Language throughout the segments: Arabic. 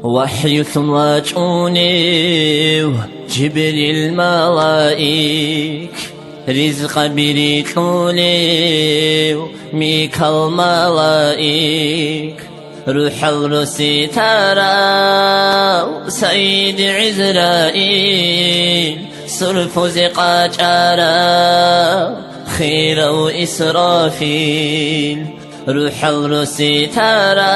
وحي ثمراجوني جبريل ملائك رزق بريتوني ميكال ملائك روح الرسي ترى سيد عزرائيل صرف زقاج أرى خير وإسرافيل روح الرسي ترى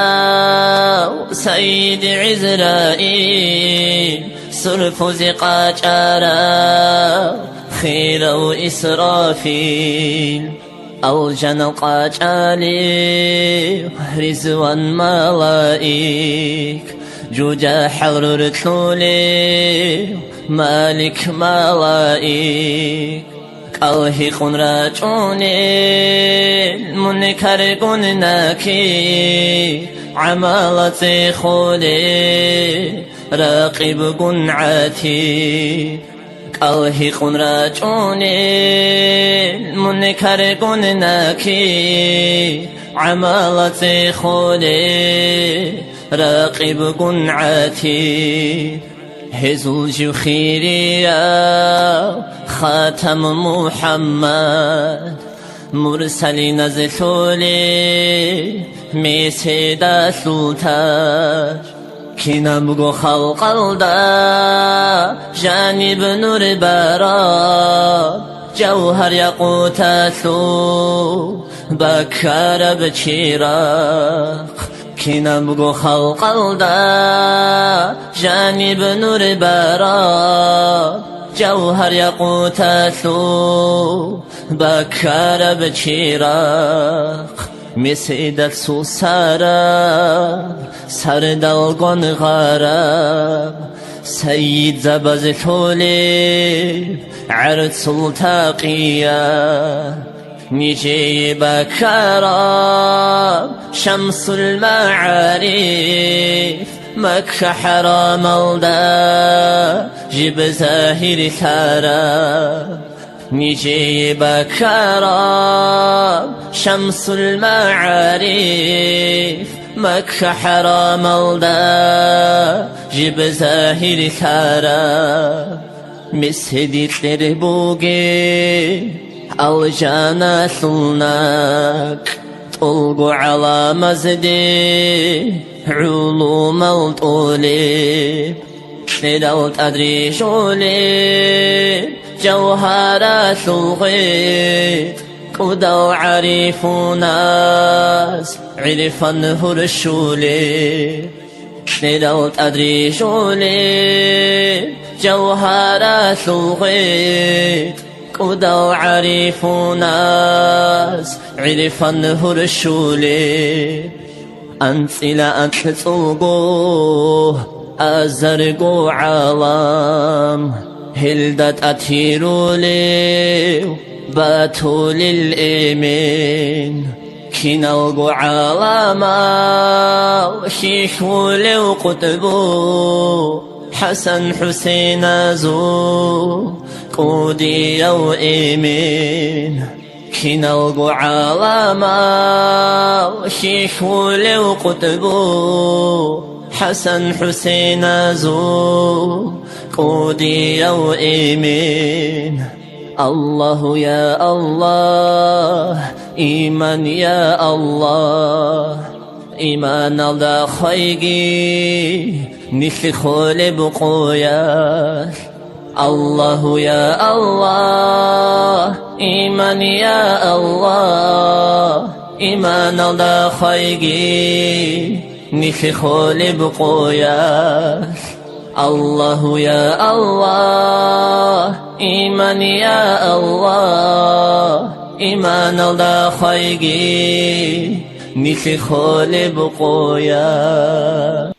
سيد عزرائيل صرف زقاج أرى خير وإسرافيل الجن قاج علي رزوان ملائك جوجا حضر رتلولي مالك ملائك الهق راجوني المنكر قنناكي عمالتي خولي راقب قنعتي الهق راجوني المنكر قنناكي عمالتي خولي راقب قنعتي هزل جخيري يا خاتم محمد مرسلين زثولي ميسيدا سلطاج كنا بقو خلق الدا جانب نور بارا جوهر يقوتاثو بكار بچيراق كنا بقو خلق الدا جانب نور بارا جوهر يقوتاثو بكار بچيراق مسيدك سوسارا سردلقون غراب سيد زبزتولي عرض سلطاقيا نجي بكرا شمس المعارف مكة حرام الدا جب زاهر ثارا نجي بكرا شمس المعارف مكة حرام الدا جب زاهر ثارا مسهدي تربوغي الجانا ثلناك طلقوا على مزدي علوم الطولي لدوت أدري شولي جوهرات الغيط قدوا عريف ناس عرفا هرشولي لدوت أدري شولي جوهرات الغيط قدوا عريف ناس عرفا هرشولي أنت إلى أنت تلقوه أزرقو عالم هلدت أتيرولي باتو للإيمين كنلقو عالما وشيخولي وقطبو حسن حسين زو قودي يو إيمين كنلقو عالما وشيخولي وقطبو حسن حسين زو قودي يو إيمين الله يا الله إيمان يا الله إيمان الله خيجي نخي خولي بقوياش الله يا الله إيمان يا الله إيمان الله خيجي نخي خولي بقوياش الله يا الله إيمان يا الله إيمان الله خيجي نخي خولي بقوياش